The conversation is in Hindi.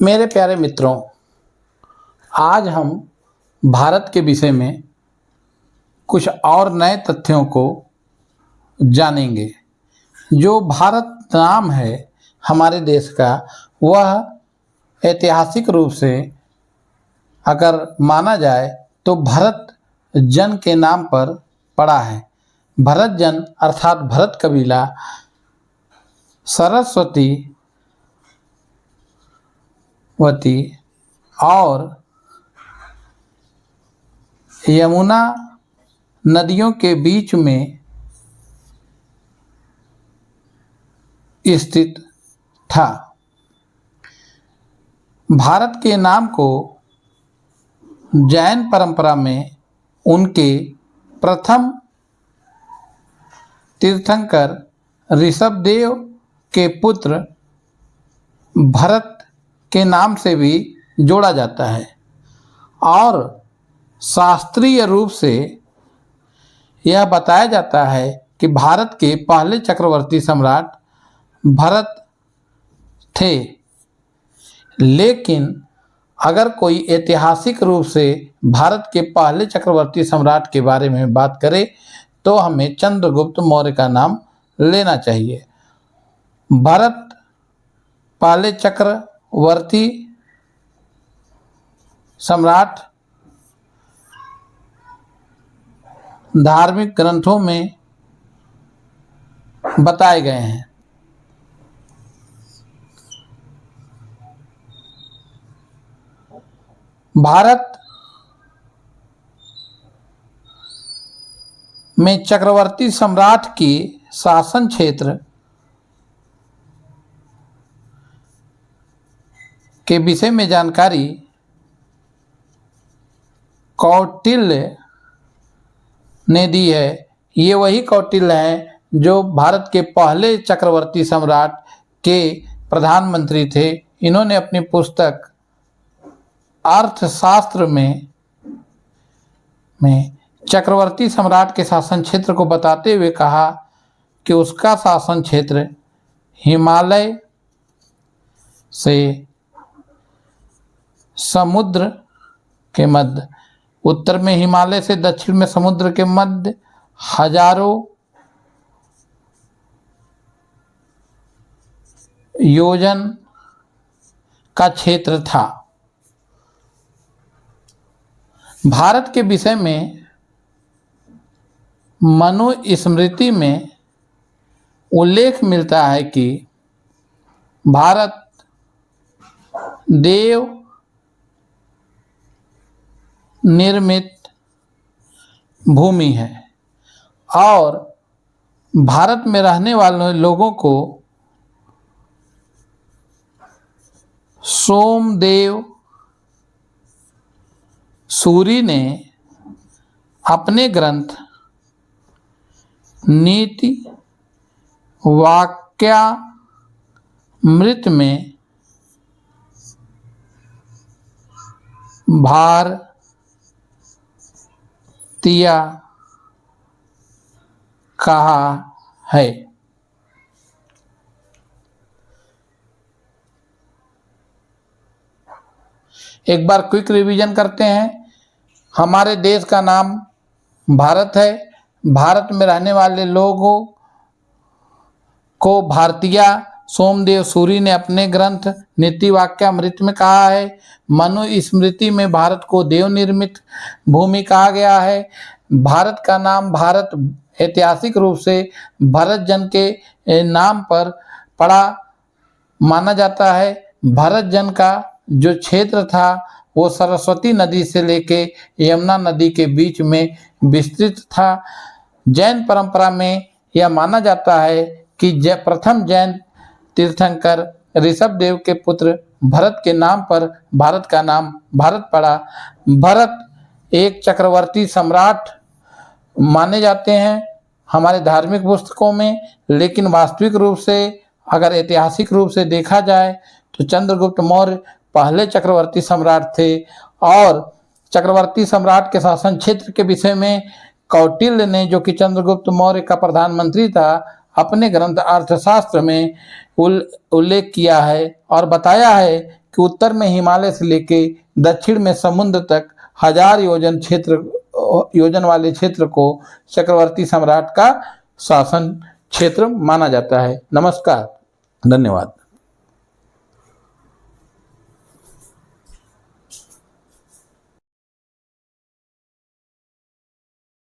मेरे प्यारे मित्रों, आज हम भारत के विषय में कुछ और नए तथ्यों को जानेंगे। जो भारत नाम है हमारे देश का, वह ऐतिहासिक रूप से अगर माना जाए तो भरत जन के नाम पर पड़ा है। भरत जन अर्थात भरत कबीला सरस्वती और यमुना नदियों के बीच में स्थित था। भारत के नाम को जैन परंपरा में उनके प्रथम तीर्थंकर ऋषभदेव के पुत्र भरत के नाम से भी जोड़ा जाता है और शास्त्रीय रूप से यह बताया जाता है कि भारत के पहले चक्रवर्ती सम्राट भरत थे। लेकिन अगर कोई ऐतिहासिक रूप से भारत के पहले चक्रवर्ती सम्राट के बारे में बात करे तो हमें चंद्रगुप्त मौर्य का नाम लेना चाहिए। भरत पहले चक्रवर्ती सम्राट धार्मिक ग्रंथों में बताए गए हैं। भारत में चक्रवर्ती सम्राट की शासन क्षेत्र के विषय में जानकारी कौटिल्य ने दी है। ये वही कौटिल्य हैं जो भारत के पहले चक्रवर्ती सम्राट के प्रधानमंत्री थे। इन्होंने अपनी पुस्तक अर्थशास्त्र में चक्रवर्ती सम्राट के शासन क्षेत्र को बताते हुए कहा कि उसका शासन क्षेत्र हिमालय से समुद्र के मध्य, उत्तर में हिमालय से दक्षिण में समुद्र के मध्य हजारों योजन का क्षेत्र था। भारत के विषय में मनुस्मृति में उल्लेख मिलता है कि भारत देव निर्मित भूमि है और भारत में रहने वाले लोगों को सोमदेव सूरी ने अपने ग्रंथ नीति वाक्यामृत में भारतीय कहा है। एक बार क्विक रिवीजन करते हैं। हमारे देश का नाम भारत है। भारत में रहने वाले लोगों को भारतीय सोमदेव सूरी ने अपने ग्रंथ नीति वाक्यामृत में कहा है। मनुस्मृति में भारत को देव निर्मित भूमि कहा गया है। भारत का नाम भारत ऐतिहासिक रूप से भरत जन के नाम पर पड़ा माना जाता है। भरत जन का जो क्षेत्र था वो सरस्वती नदी से लेके यमुना नदी के बीच में विस्तृत था। जैन परंपरा में यह माना जाता है कि प्रथम जैन तीर्थंकर ऋषभदेव के पुत्र भरत के नाम पर भारत का नाम भारत पड़ा। भरत एक चक्रवर्ती सम्राट माने जाते हैं हमारे धार्मिक पुस्तकों में, लेकिन वास्तविक रूप से अगर ऐतिहासिक रूप से देखा जाए तो चंद्रगुप्त मौर्य पहले चक्रवर्ती सम्राट थे। और चक्रवर्ती सम्राट के शासन क्षेत्र के विषय में कौटिल्य ने, जो कि चंद्रगुप्त मौर्य का प्रधानमंत्री था, अपने ग्रंथ अर्थशास्त्र में उल्लेख किया है और बताया है कि उत्तर में हिमालय से लेके दक्षिण में समुद्र तक 1000 योजन वाले क्षेत्र को चक्रवर्ती सम्राट का शासन क्षेत्र माना जाता है। नमस्कार, धन्यवाद।